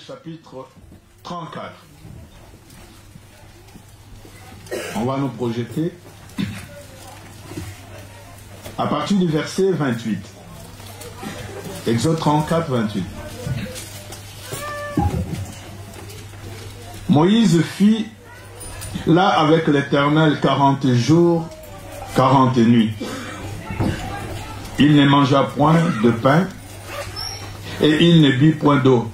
Chapitre 34. On va nous projeter à partir du verset 28. Exode 34, 28. Moïse fit là avec l'Éternel 40 jours, 40 nuits. Il ne mangea point de pain et il ne but point d'eau.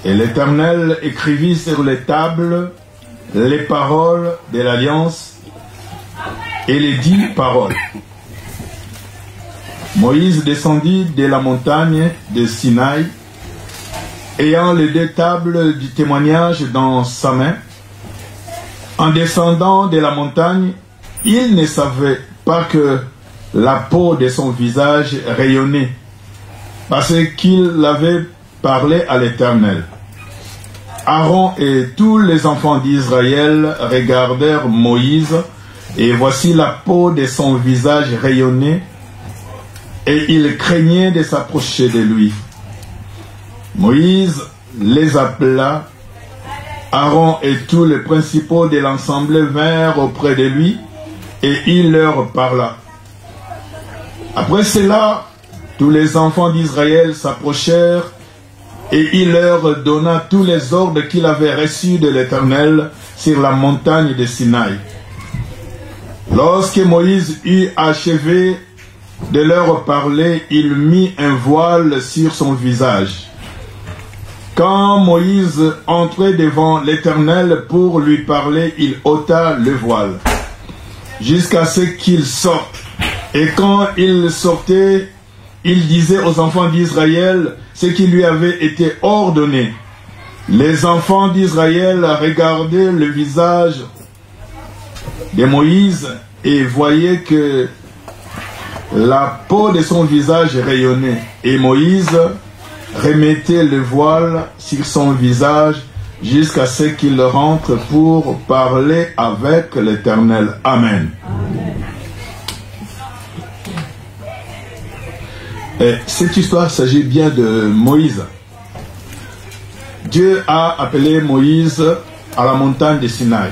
Et l'Éternel écrivit sur les tables les paroles de l'Alliance et les 10 paroles. Moïse descendit de la montagne de Sinaï, ayant les 2 tables du témoignage dans sa main. En descendant de la montagne, il ne savait pas que la peau de son visage rayonnait, parce qu'il avait parlé à l'Éternel. Aaron et tous les enfants d'Israël regardèrent Moïse, et voici la peau de son visage rayonnait, et ils craignaient de s'approcher de lui. Moïse les appela, Aaron et tous les principaux de l'ensemble vinrent auprès de lui, et il leur parla. Après cela, tous les enfants d'Israël s'approchèrent, et il leur donna tous les ordres qu'il avait reçus de l'Éternel sur la montagne de Sinaï. Lorsque Moïse eut achevé de leur parler, il mit un voile sur son visage. Quand Moïse entrait devant l'Éternel pour lui parler, il ôta le voile, jusqu'à ce qu'il sorte. Et quand il sortait, il disait aux enfants d'Israël ce qui lui avait été ordonné. Les enfants d'Israël regardaient le visage de Moïse et voyaient que la peau de son visage rayonnait. Et Moïse remettait le voile sur son visage jusqu'à ce qu'il rentre pour parler avec l'Éternel. Amen. Et cette histoire s'agit bien de Moïse. Dieu a appelé Moïse à la montagne de Sinaï.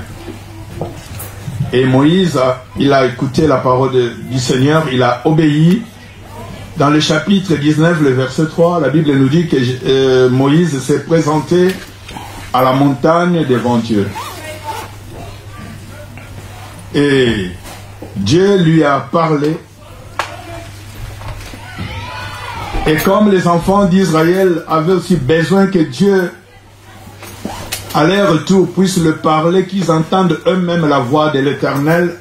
Et Moïse, il a écouté la parole du Seigneur, il a obéi. Dans le chapitre 19, le verset 3, la Bible nous dit que Moïse s'est présenté à la montagne devant Dieu. Et Dieu lui a parlé. Et comme les enfants d'Israël avaient aussi besoin que Dieu, à leur retour, puisse le parler, qu'ils entendent eux-mêmes la voix de l'Éternel,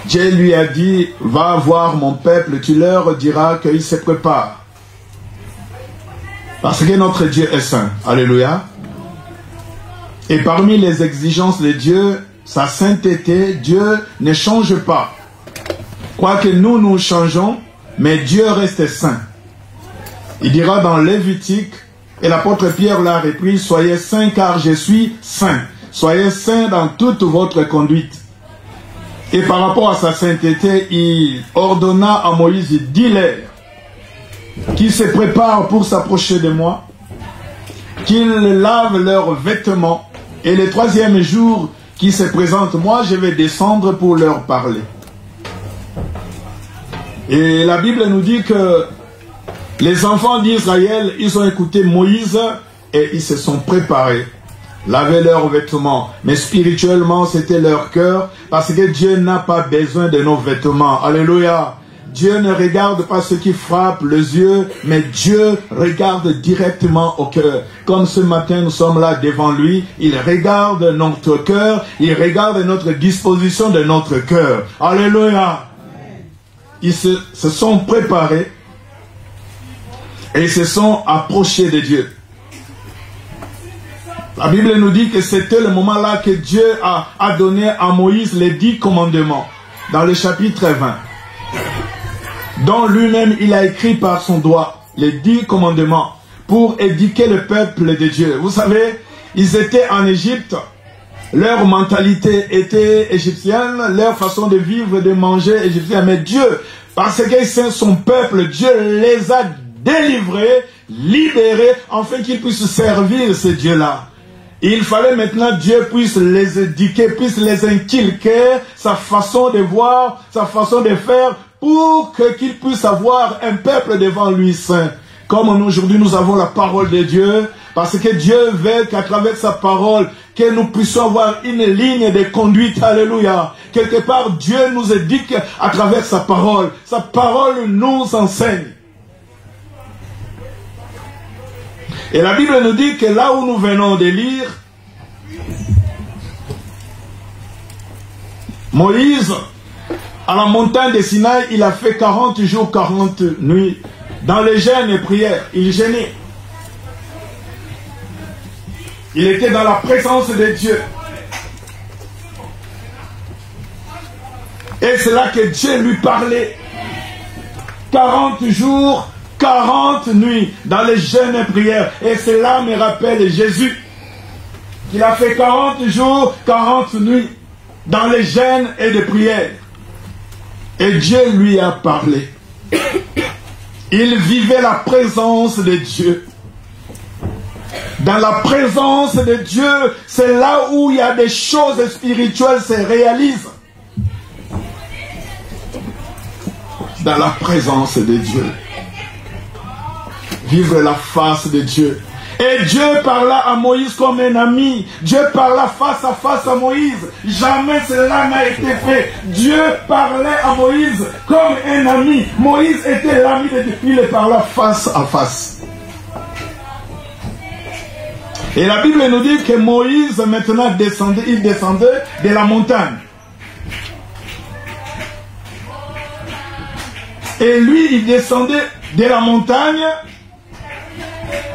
Dieu lui a dit, va voir mon peuple, tu leur diras qu'ils se préparent. Parce que notre Dieu est saint. Alléluia. Et parmi les exigences de Dieu, sa sainteté, Dieu ne change pas. Quoique nous changeons, mais Dieu reste saint. Il dira dans Lévitique, et l'apôtre Pierre l'a repris, soyez saints car je suis saint. Soyez saints dans toute votre conduite. Et par rapport à sa sainteté, il ordonna à Moïse, dis-leur, qui se prépare pour s'approcher de moi, qu'ils lavent leurs vêtements. Et le troisième jour qui se présente, moi je vais descendre pour leur parler. Et la Bible nous dit que les enfants d'Israël, ils ont écouté Moïse et ils se sont préparés, lavaient leurs vêtements. Mais spirituellement, c'était leur cœur, parce que Dieu n'a pas besoin de nos vêtements. Alléluia. Dieu ne regarde pas ce qui frappe les yeux, mais Dieu regarde directement au cœur. Comme ce matin, nous sommes là devant lui, il regarde notre cœur, il regarde notre disposition de notre cœur. Alléluia. Ils se sont préparés et ils se sont approchés de Dieu. La Bible nous dit que c'était le moment là que Dieu a donné à Moïse les 10 commandements, dans le chapitre 20. Dont lui-même il a écrit par son doigt les 10 commandements pour éduquer le peuple de Dieu. Vous savez, ils étaient en Égypte, leur mentalité était égyptienne, leur façon de vivre, de manger égyptienne. Mais Dieu, parce que c'est son peuple, Dieu les a délivrés, libérés, afin qu'ils puissent servir ce Dieu-là. Il fallait maintenant Dieu puisse les éduquer, puisse les inculquer sa façon de voir, sa façon de faire, pour qu'ils puissent avoir un peuple devant lui saint. Comme aujourd'hui nous avons la parole de Dieu, parce que Dieu veut qu'à travers sa parole, que nous puissions avoir une ligne de conduite. Alléluia. Quelque part, Dieu nous éduque à travers sa parole. Sa parole nous enseigne. Et la Bible nous dit que là où nous venons de lire, Moïse, à la montagne de Sinaï, il a fait 40 jours, 40 nuits. Dans les jeûnes et prières, il jeûnait. Il était dans la présence de Dieu. Et c'est là que Dieu lui parlait. 40 jours, 40 nuits, dans les jeûnes et prières. Et cela me rappelle Jésus. Il a fait 40 jours, 40 nuits, dans les jeûnes et les prières. Et Dieu lui a parlé. Il vivait la présence de Dieu. Dans la présence de Dieu, c'est là où il y a des choses spirituelles se réalisent. Dans la présence de Dieu. Vivre la face de Dieu. Et Dieu parla à Moïse comme un ami. Dieu parla face à face à Moïse. Jamais cela n'a été fait. Dieu parlait à Moïse comme un ami. Moïse était l'ami de Dieu. Il le parla face à face. Et la Bible nous dit que Moïse maintenant descendait, il descendait de la montagne. Et lui, il descendait de la montagne.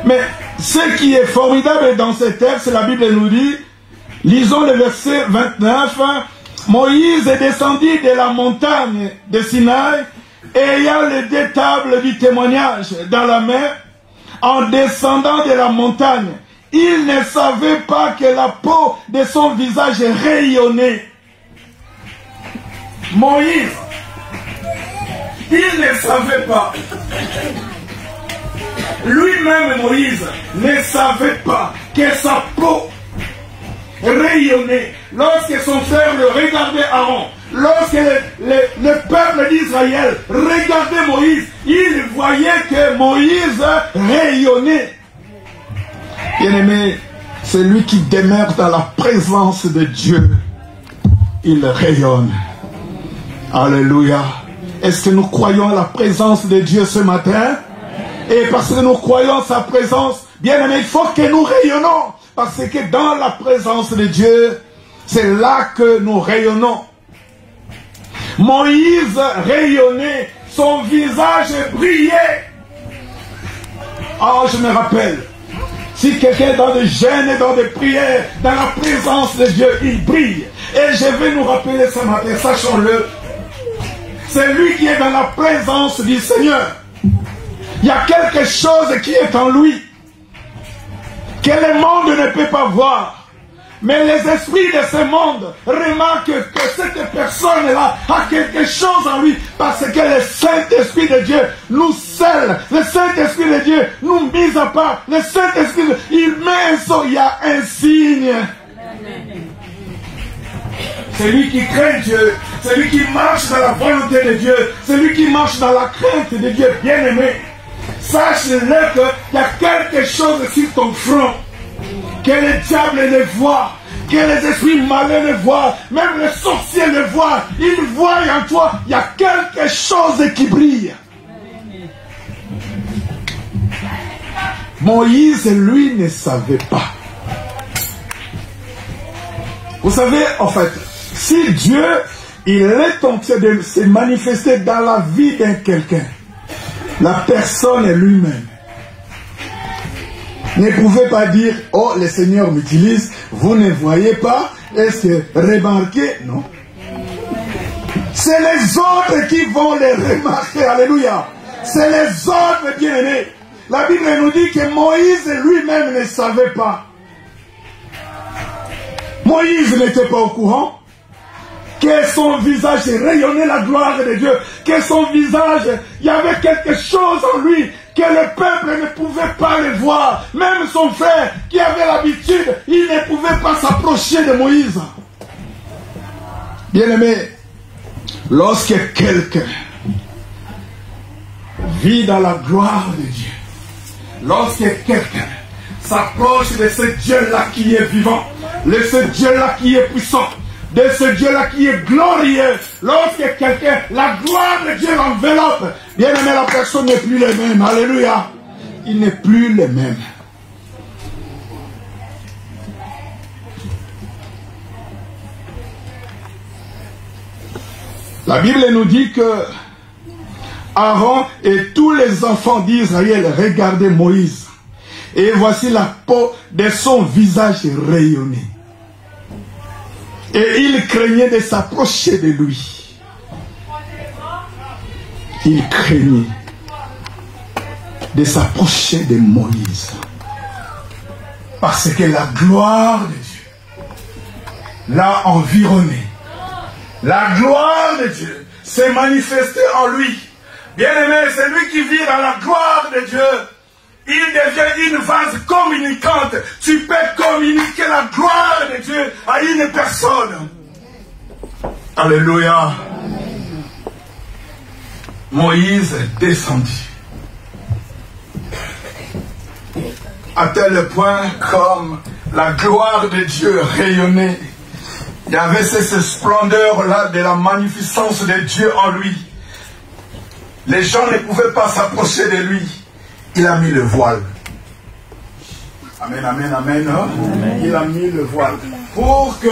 Mais ce qui est formidable dans ce texte, la Bible nous dit, lisons le verset 29, Moïse est descendu de la montagne de Sinaï, ayant les 2 tables du témoignage dans la main, en descendant de la montagne. Il ne savait pas que la peau de son visage rayonnait. Moïse, il ne savait pas. Lui-même, Moïse, ne savait pas que sa peau rayonnait. Lorsque son frère le regardait Aaron, lorsque le peuple d'Israël regardait Moïse, il voyait que Moïse rayonnait. Bien-aimé, celui qui demeure dans la présence de Dieu, il rayonne. Alléluia. Est-ce que nous croyons à la présence de Dieu ce matin? Et parce que nous croyons sa présence, bien-aimé, il faut que nous rayonnons. Parce que dans la présence de Dieu, c'est là que nous rayonnons. Moïse rayonnait, son visage brillait. Ah, je me rappelle. Si quelqu'un est dans des jeûnes et dans des prières, dans la présence de Dieu, il brille. Et je vais nous rappeler ce matin, sachons-le. C'est lui qui est dans la présence du Seigneur. Il y a quelque chose qui est en lui, que le monde ne peut pas voir. Mais les esprits de ce monde remarquent que cette personne-là a quelque chose en lui parce que le Saint-Esprit de Dieu nous scelle. Le Saint-Esprit de Dieu nous mise à part. Le Saint-Esprit, il met il y a un signe. Celui qui craint Dieu, celui qui marche dans la volonté de Dieu, celui qui marche dans la crainte de Dieu, bien-aimé, sache-le qu'il y a quelque chose sur ton front, que le diable le voit, que les esprits malins le voient, même les sorciers le voient, ils voient en toi, il y a quelque chose qui brille. Moïse, lui, ne savait pas. Vous savez, en fait, si Dieu, il est en train de se manifester dans la vie d'un quelqu'un, la personne lui-même ne pouvait pas dire, oh, le Seigneur m'utilise, vous ne voyez pas, est-ce que remarquez? Non. C'est les autres qui vont les remarquer, alléluia. C'est les autres bien-aimés. La Bible nous dit que Moïse lui-même ne savait pas. Moïse n'était pas au courant que son visage rayonnait la gloire de Dieu, que son visage, il y avait quelque chose en lui que le peuple ne pouvait pas le voir. Même son frère qui avait l'habitude, il ne pouvait pas s'approcher de Moïse. Bien-aimé, lorsque quelqu'un vit dans la gloire de Dieu, lorsque quelqu'un s'approche de ce Dieu-là qui est vivant, de ce Dieu-là qui est puissant, de ce Dieu-là qui est glorieux, lorsque quelqu'un, la gloire de Dieu l'enveloppe, bien aimé, la personne n'est plus le même. Alléluia. Il n'est plus le même. La Bible nous dit que Aaron et tous les enfants d'Israël regardaient Moïse. Et voici la peau de son visage rayonnée. Et il craignait de s'approcher de lui. Il craignait de s'approcher de Moïse. Parce que la gloire de Dieu l'a environné. La gloire de Dieu s'est manifestée en lui. Bien-aimé, c'est lui qui vit dans la gloire de Dieu. Il devient une vase communicante. Tu peux communiquer la gloire de Dieu à une personne. Alléluia. Moïse descendit. À tel point comme la gloire de Dieu rayonnait. Il y avait cette splendeur-là de la magnificence de Dieu en lui. Les gens ne pouvaient pas s'approcher de lui. Il a mis le voile. Amen, amen, amen. Hein? Amen. Il a mis le voile. Pour que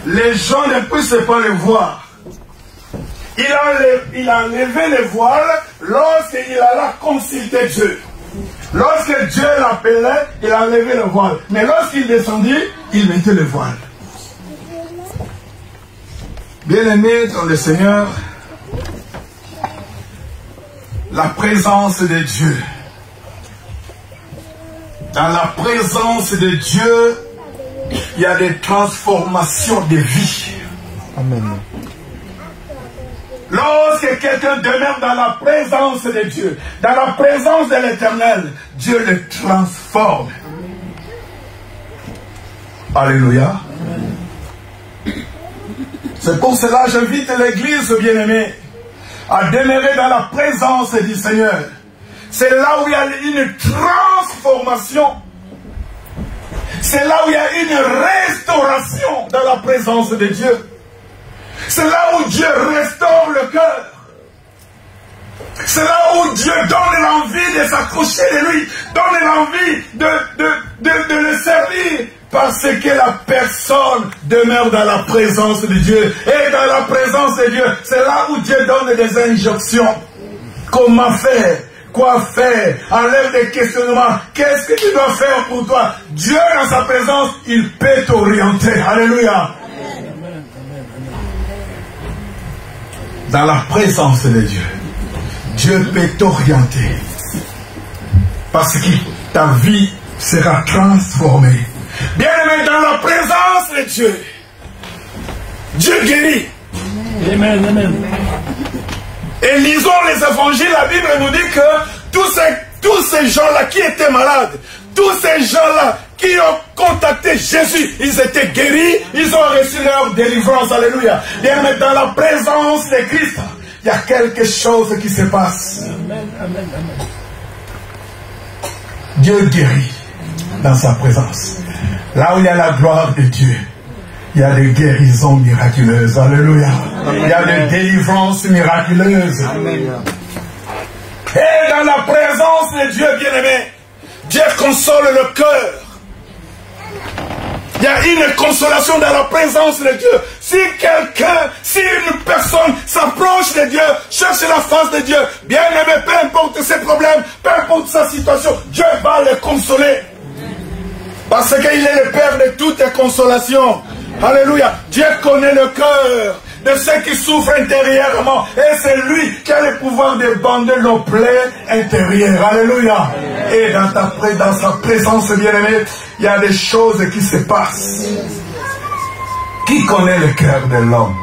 les gens ne puissent pas le voir. Il a levé le voile lorsqu'il alla consulter Dieu. Lorsque Dieu l'appelait, il a levé le voile. Mais lorsqu'il descendit, il mettait le voile. Bien-aimé dans le Seigneur, la présence de Dieu. Dans la présence de Dieu, il y a des transformations de vie. Amen. Lorsque quelqu'un demeure dans la présence de Dieu, dans la présence de l'Éternel, Dieu le transforme. Alléluia. C'est pour cela que j'invite l'Église bien-aimée à demeurer dans la présence du Seigneur. C'est là où il y a une transformation. C'est là où il y a une restauration dans la présence de Dieu. C'est là où Dieu restaure le cœur. C'est là où Dieu donne l'envie de s'accrocher de lui, donne l'envie de le servir. Parce que la personne demeure dans la présence de Dieu. Et dans la présence de Dieu, c'est là où Dieu donne des injonctions. Comment faire? Quoi faire? Enlève des questionnements. Qu'est-ce que tu dois faire pour toi? Dieu, dans sa présence, il peut t'orienter. Alléluia. Dans la présence de Dieu, Dieu peut t'orienter. Parce que ta vie sera transformée. Bien-aimé, dans la présence de Dieu, Dieu guérit. Amen, amen. Et lisons les évangiles, la Bible nous dit que tous ces gens-là qui étaient malades, tous ces gens-là qui ont contacté Jésus, ils étaient guéris, ils ont reçu leur délivrance. Alléluia. Bien, mais dans la présence de Christ, il y a quelque chose qui se passe. Amen, amen, amen. Dieu guérit dans sa présence. Là où il y a la gloire de Dieu, il y a des guérisons miraculeuses. Alléluia. Amen. Il y a des délivrances miraculeuses. Amen. Et dans la présence de Dieu bien-aimé, Dieu console le cœur. Il y a une consolation dans la présence de Dieu. Si une personne s'approche de Dieu, cherche la face de Dieu, bien-aimé, peu importe ses problèmes, peu importe sa situation, Dieu va le consoler. Parce qu'il est le Père de toutes les consolations. Alléluia. Dieu connaît le cœur de ceux qui souffrent intérieurement. Et c'est lui qui a le pouvoir de bander nos plaies intérieures. Alléluia. Et dans sa présence, bien-aimé, il y a des choses qui se passent. Qui connaît le cœur de l'homme?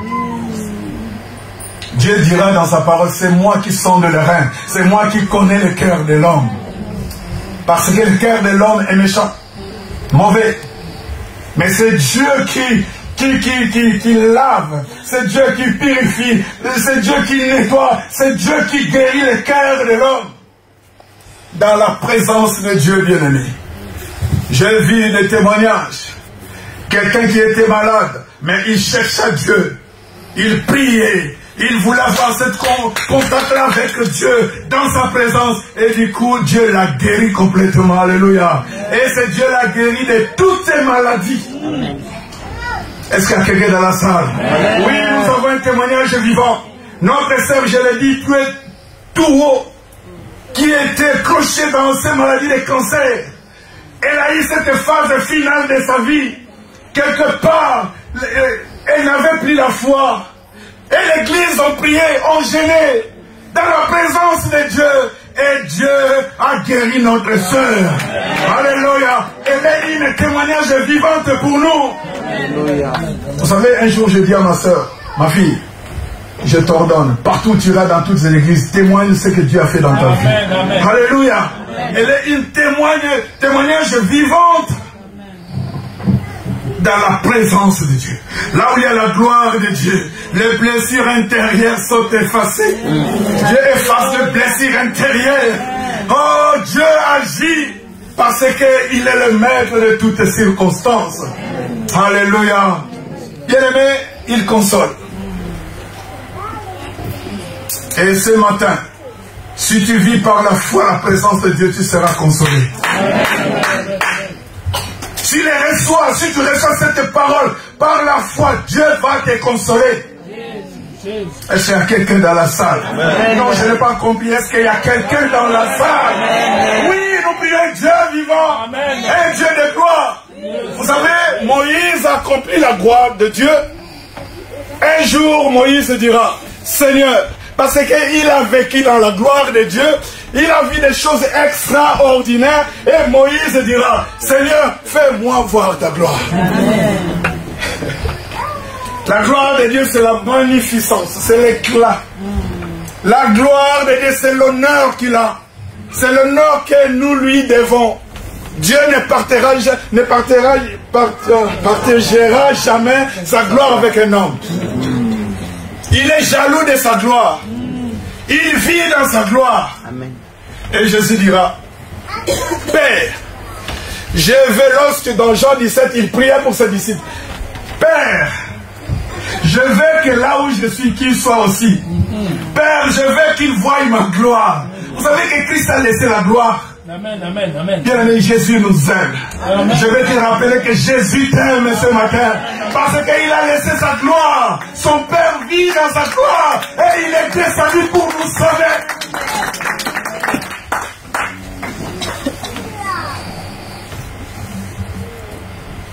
Dieu dira dans sa parole, c'est moi qui sonde le rein. C'est moi qui connais le cœur de l'homme. Parce que le cœur de l'homme est méchant, mauvais. Mais c'est Dieu qui lave, c'est Dieu qui purifie, c'est Dieu qui nettoie, c'est Dieu qui guérit le cœur de l'homme. Dans la présence de Dieu bien-aimé. J'ai vu des témoignages. Quelqu'un qui était malade, mais il cherchait Dieu. Il priait. Il voulait avoir ce contact-là avec Dieu dans sa présence. Et du coup, Dieu l'a guéri complètement. Alléluia. Et c'est Dieu l'a guéri de toutes ses maladies. Est-ce qu'il y a quelqu'un dans la salle? Oui, nous avons un témoignage vivant. Notre sœur, je l'ai dit, tout haut, qui était crochée dans ces maladies de cancer. Elle a eu cette phase finale de sa vie. Quelque part, elle n'avait plus la foi. Et l'église ont prié, ont gêné dans la présence de Dieu. Et Dieu a guéri notre sœur. Alléluia. Elle est une témoignage vivante pour nous. Alléluia. Vous savez, un jour j'ai dit à ma sœur, ma fille, je t'ordonne, partout où tu iras dans toutes les églises, témoigne ce que Dieu a fait dans ta vie. Amen. Alléluia. Elle est une témoignage vivante dans la présence de Dieu. Là où il y a la gloire de Dieu, les blessures intérieures sont effacées. Dieu efface les blessures intérieures. Oh, Dieu agit parce qu'il est le maître de toutes circonstances. Alléluia. Bien-aimé, il console. Et ce matin, si tu vis par la foi la présence de Dieu, tu seras consolé. Si tu reçois cette parole par la foi, Dieu va te consoler. Est-ce qu'il y a quelqu'un dans la salle? Non, je n'ai pas compris. Est-ce qu'il y a quelqu'un dans la salle? Oui, nous prions Dieu vivant. Un Dieu de gloire. Vous savez, Moïse a accompli la gloire de Dieu. Un jour, Moïse dira, Seigneur, parce qu'il a vécu dans la gloire de Dieu, il a vu des choses extraordinaires, et Moïse dira, Seigneur, fais-moi voir ta gloire. La gloire de Dieu, c'est la magnificence, c'est l'éclat. La gloire de Dieu, c'est l'honneur qu'il a. C'est l'honneur que nous lui devons. Dieu ne partagera jamais sa gloire avec un homme. Il est jaloux de sa gloire. Il vit dans sa gloire. Amen. Et Jésus dira, Père, je veux, lorsque dans Jean 17, il priait pour ses disciples, Père, je veux que là où je suis, qu'il soit aussi. Père, je veux qu'il voie ma gloire. Vous savez que Christ a laissé la gloire. Amen, amen, amen. Bien aimé, Jésus nous aime. Amen. Je vais te rappeler que Jésus t'aime ce matin. Parce qu'il a laissé sa gloire. Son Père vit dans sa gloire. Et il est descendu pour nous sauver.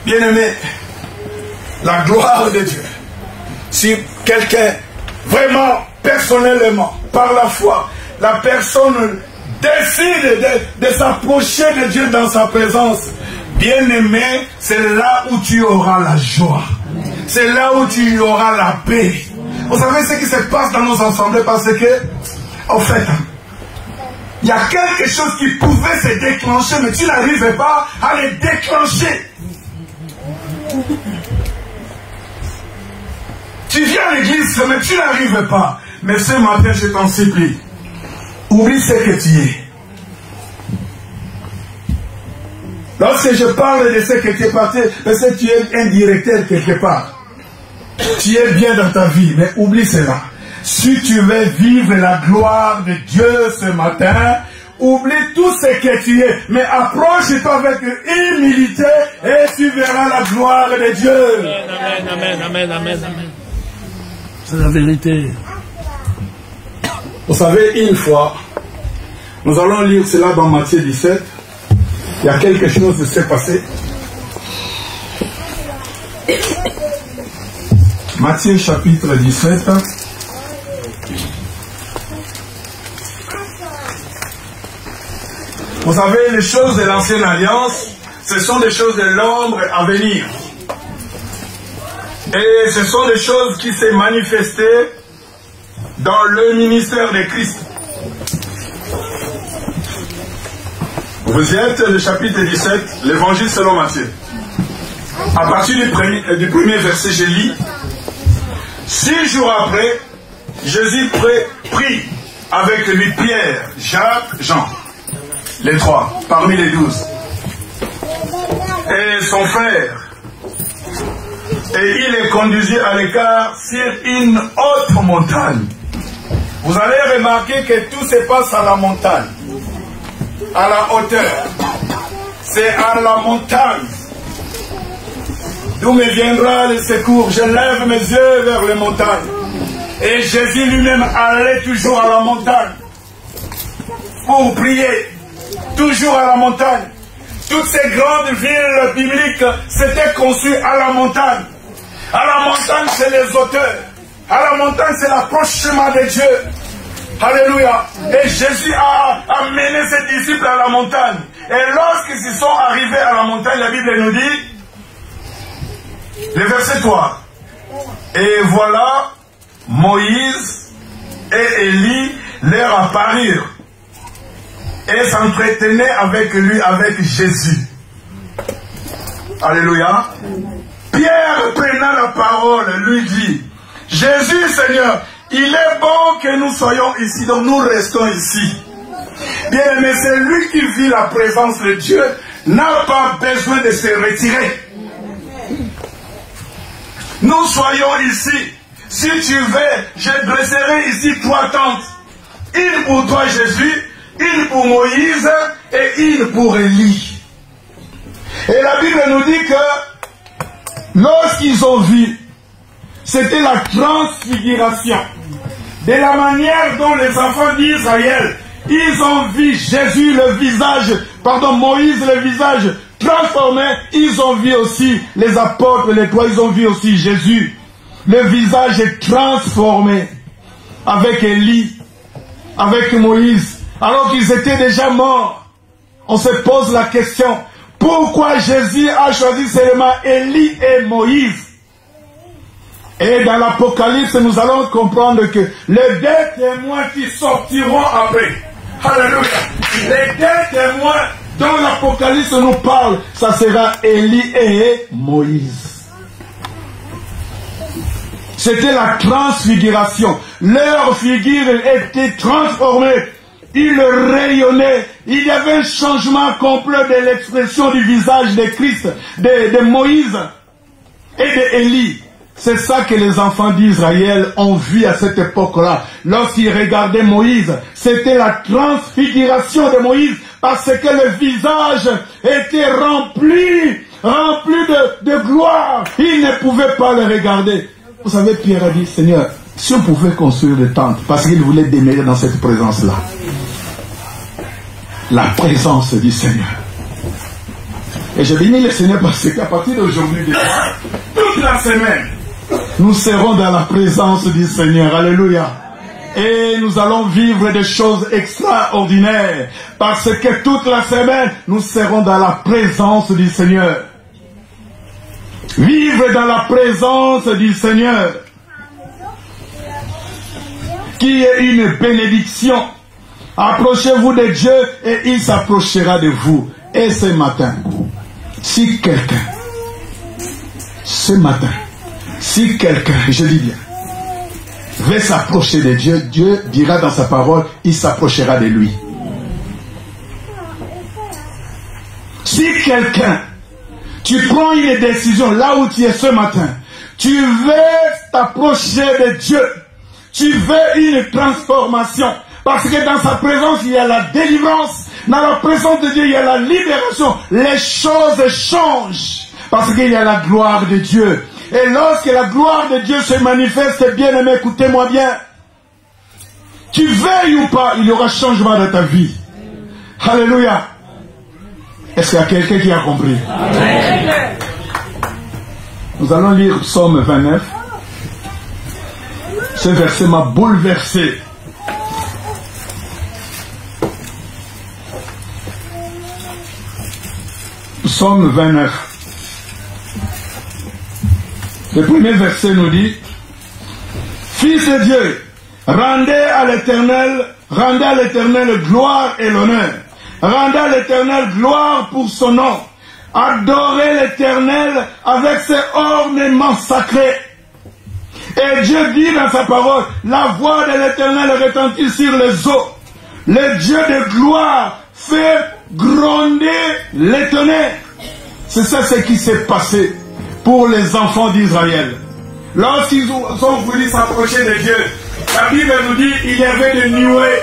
Bien aimé, la gloire de Dieu. Si quelqu'un, vraiment, personnellement, par la foi, la personne décide de s'approcher de Dieu dans sa présence, Bien-aimé, c'est là où tu auras la joie. C'est là où tu auras la paix. Vous savez ce qui se passe dans nos assemblées parce que, en fait, il y a quelque chose qui pouvait se déclencher, mais tu n'arrivais pas à le déclencher. Tu viens à l'église, mais tu n'arrives pas. Mais ce matin, je t'en supplie, oublie ce que tu es. Lorsque je parle de ce que tu es parti, parce que tu es un directeur quelque part. Tu es bien dans ta vie, mais oublie cela. Si tu veux vivre la gloire de Dieu ce matin, oublie tout ce que tu es, mais approche-toi avec humilité et tu verras la gloire de Dieu. Amen, amen, amen, amen, amen. C'est la vérité. Vous savez, une fois, nous allons lire cela dans Matthieu 17. Il y a quelque chose qui s'est passé. Matthieu chapitre 17. Vous savez, les choses de l'ancienne alliance, ce sont des choses de l'ombre à venir. Et ce sont des choses qui s'est manifestées dans le ministère de Christ. Vous y êtes, le chapitre 17, l'évangile selon Matthieu. À partir du premier verset, je lis. 6 jours après, Jésus prit avec lui Pierre, Jacques, Jean, les 3, parmi les 12, et son frère. Et il les conduisit à l'écart sur une haute montagne. Vous allez remarquer que tout se passe à la montagne, à la hauteur. C'est à la montagne. D'où me viendra le secours? Je lève mes yeux vers les montagnes. Et Jésus lui-même allait toujours à la montagne pour prier. Toujours à la montagne. Toutes ces grandes villes bibliques s'étaient conçues à la montagne. À la montagne, c'est les auteurs. À la montagne, c'est l'approchement de Dieu. Alléluia. Et Jésus a amené ses disciples à la montagne. Et lorsqu'ils sont arrivés à la montagne, la Bible nous dit, le verset 3. Et voilà, Moïse et Élie leur apparurent et s'entretenaient avec lui, avec Jésus. Alléluia. Pierre, prenant la parole, lui dit, Jésus, Seigneur, il est bon que nous soyons ici, donc nous restons ici. Bien, mais c'est lui qui vit la présence de Dieu, n'a pas besoin de se retirer. Nous soyons ici. Si tu veux, je dresserai ici 3 tentes. Une pour toi, Jésus, une pour Moïse et une pour Élie. Et la Bible nous dit que lorsqu'ils ont vu, c'était la transfiguration. De la manière dont les enfants d'Israël, ils ont vu Jésus, le visage, Moïse, le visage transformé, ils ont vu aussi les apôtres, les 3, ils ont vu aussi Jésus, le visage transformé, avec Élie, avec Moïse, alors qu'ils étaient déjà morts. On se pose la question, pourquoi Jésus a choisi seulement Élie et Moïse? Et dans l'Apocalypse, nous allons comprendre que les 2 témoins qui sortiront après, alléluia, les 2 témoins dont l'Apocalypse nous parle, ça sera Élie et Moïse. C'était la transfiguration. Leur figure était transformée. Ils rayonnaient. Il y avait un changement complet de l'expression du visage de Christ, de Moïse et d'Élie. C'est ça que les enfants d'Israël ont vu à cette époque-là. Lorsqu'ils regardaient Moïse, c'était la transfiguration de Moïse, parce que le visage était rempli de gloire. Ils ne pouvaient pas le regarder. Vous savez, Pierre a dit, Seigneur, si on pouvait construire des tentes, parce qu'il voulait demeurer dans cette présence-là. La présence du Seigneur. Et je bénis le Seigneur parce qu'à partir d'aujourd'hui, toute la semaine, nous serons dans la présence du Seigneur. Alléluia. Et nous allons vivre des choses extraordinaires. Parce que toute la semaine, nous serons dans la présence du Seigneur. Vivre dans la présence du Seigneur, qui est une bénédiction. Approchez-vous de Dieu et il s'approchera de vous. Et ce matin, si quelqu'un, je dis bien, veut s'approcher de Dieu, Dieu dira dans sa parole, il s'approchera de lui. Si quelqu'un, tu prends une décision là où tu es ce matin, tu veux t'approcher de Dieu, tu veux une transformation, parce que dans sa présence il y a la délivrance, dans la présence de Dieu il y a la libération, les choses changent, parce qu'il y a la gloire de Dieu. Et lorsque la gloire de Dieu se manifeste, bien aimé, écoutez-moi bien, tu veuilles ou pas, il y aura changement dans ta vie. Alléluia. Est-ce qu'il y a quelqu'un qui a compris? Amen. Nous allons lire Psaume 29. Ce verset m'a bouleversé. Psaume 29. Le premier verset nous dit: Fils de Dieu, rendez à l'Éternel gloire et l'honneur. Rendez à l'Éternel gloire pour son nom. Adorez l'Éternel avec ses ornements sacrés. Et Dieu dit dans sa parole, la voix de l'Éternel retentit sur les eaux. Le Dieu de gloire fait gronder les tonnerres. C'est ça ce qui s'est passé pour les enfants d'Israël. Lorsqu'ils ont voulu s'approcher de Dieu, la Bible nous dit il y avait des nuées.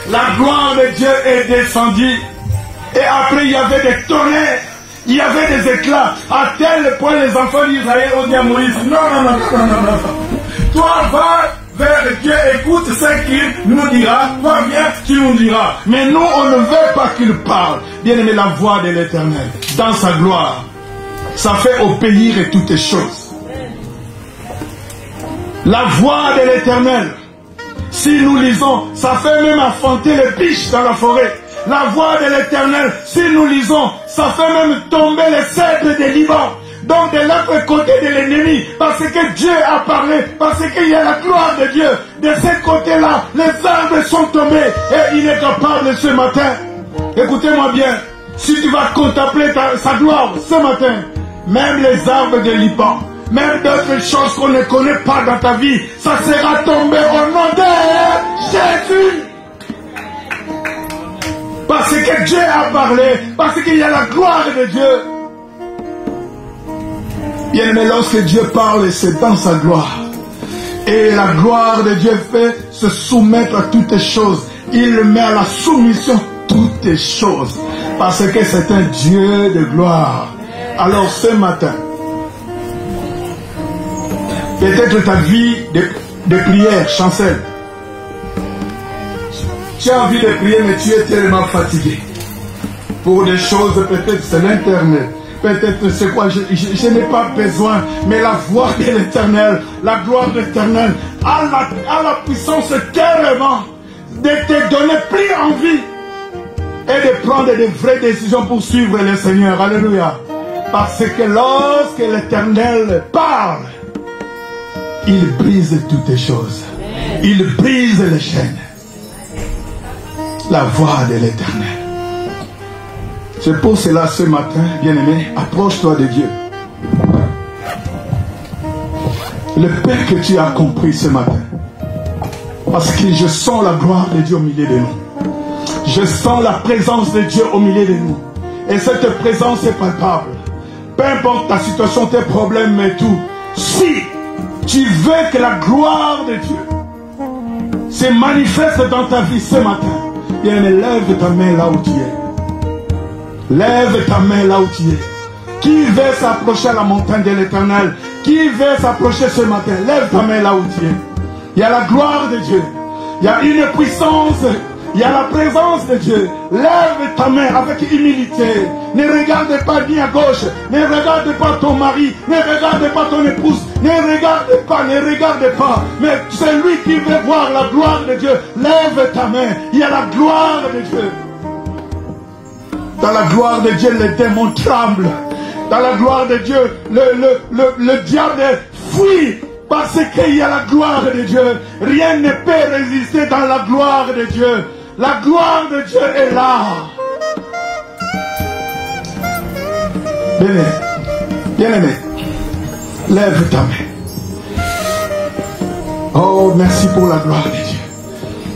La gloire de Dieu est descendue. Et après, il y avait des tonnerres. Il y avait des éclats. À tel point, les enfants d'Israël ont dit à Moïse, non. Toi, va vers Dieu, écoute ce qu'il nous dira. Va bien, tu nous diras. Mais nous, on ne veut pas qu'il parle. Bien aimé, la voix de l'Éternel, dans sa gloire, ça fait obéir toutes choses. La voix de l'Éternel, si nous lisons, ça fait même affronter les biches dans la forêt. La voix de l'Éternel, si nous lisons, ça fait même tomber les cèdres des Liban. Donc de l'autre côté de l'ennemi, parce que Dieu a parlé, parce qu'il y a la gloire de Dieu. De ce côté-là, les arbres sont tombés et il est capable ce matin. Écoutez-moi bien, si tu vas contempler sa gloire ce matin, même les arbres de Liban, même d'autres choses qu'on ne connaît pas dans ta vie, ça sera tombé au nom de Jésus. Parce que Dieu a parlé, parce qu'il y a la gloire de Dieu. Bien aimé, lorsque Dieu parle, c'est dans sa gloire. Et la gloire de Dieu fait se soumettre à toutes choses. Il met à la soumission toutes choses. Parce que c'est un Dieu de gloire. Alors ce matin, peut-être ta vie de prière chancelle. Tu as envie de prier, mais tu es tellement fatigué. Pour des choses, peut-être c'est l'Internet. Peut-être c'est quoi, je n'ai pas besoin. Mais la voix de l'Éternel, la gloire de l'Éternel, a la puissance tellement de te donner plus envie. Et de prendre de vraies décisions pour suivre le Seigneur. Alléluia. Parce que lorsque l'Éternel parle, il brise toutes les choses. Il brise les chaînes. La voix de l'Éternel. C'est pour cela ce matin, bien-aimé, approche-toi de Dieu. Le paix que tu as compris ce matin. Parce que je sens la gloire de Dieu au milieu de nous. Je sens la présence de Dieu au milieu de nous. Et cette présence est palpable. Peu importe ta situation, tes problèmes et tout. Si tu veux que la gloire de Dieu se manifeste dans ta vie ce matin, bien, lève ta main là où tu es. Lève ta main là où tu es. Qui veut s'approcher à la montagne de l'Éternel? Qui veut s'approcher ce matin? Lève ta main là où tu es. Il y a la gloire de Dieu. Il y a une puissance. Il y a la présence de Dieu. Lève ta main avec humilité. Ne regarde pas ni à gauche. Ne regarde pas ton mari. Ne regarde pas ton épouse. Ne regarde pas. Mais celui qui veut voir la gloire de Dieu, lève ta main. Il y a la gloire de Dieu. Dans la gloire de Dieu, les démons tremblent. Dans la gloire de Dieu, le diable fuit. Parce qu'il y a la gloire de Dieu. Rien ne peut résister dans la gloire de Dieu. La gloire de Dieu est là. Bien-aimé, lève ta main. Oh, merci pour la gloire de Dieu.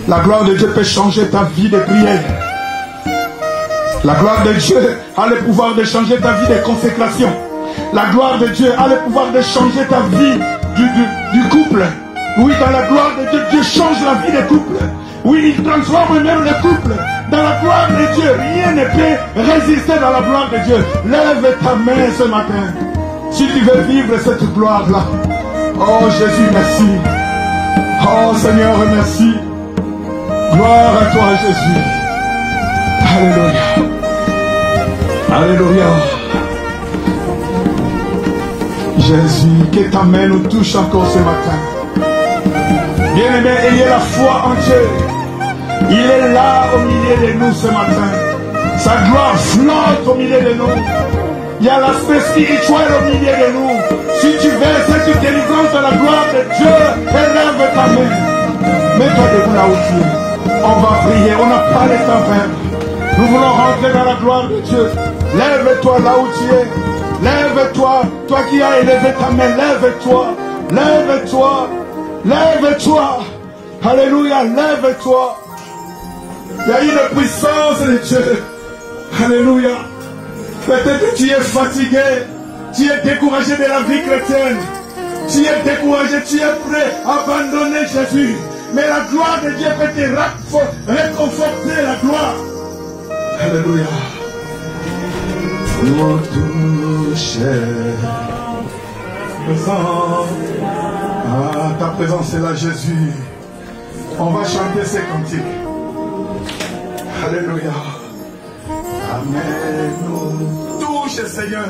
La gloire de Dieu peut changer ta vie de prière. La gloire de Dieu a le pouvoir de changer ta vie de consécration. La gloire de Dieu a le pouvoir de changer ta vie du couple. Oui, dans la gloire de Dieu, Dieu change la vie des couples. Oui, il transforme même les couples. Dans la gloire de Dieu, rien ne peut résister dans la gloire de Dieu. Lève ta main ce matin. Si tu veux vivre cette gloire-là. Oh Jésus, merci. Oh Seigneur, merci. Gloire à toi, Jésus. Alléluia. Alléluia. Jésus, que ta main nous touche encore ce matin. Bien-aimé, ayez la foi en Dieu. Il est là au milieu de nous ce matin. Sa gloire flotte au milieu de nous. Il y a l'aspect spirituel au milieu de nous. Si tu veux cette délivrance de la gloire de Dieu, élève ta main. Mets-toi debout là où tu es. On va prier, on n'a pas le temps faire. Nous voulons rentrer dans la gloire de Dieu. Lève-toi là où tu es. Lève-toi, toi qui as élevé ta main, lève-toi. Lève-toi. Lève-toi. Alléluia, lève-toi. Il y a une puissance de Dieu. Alléluia. Peut-être que tu es fatigué. Tu es découragé de la vie chrétienne. Tu es découragé, tu es prêt à abandonner Jésus. Mais la gloire de Dieu peut te réconforter, la gloire. Alléluia. Mon touche. Ah, ta présence est là, Jésus. On va chanter ces cantiques. Alléluia. Amen. Touche, Seigneur.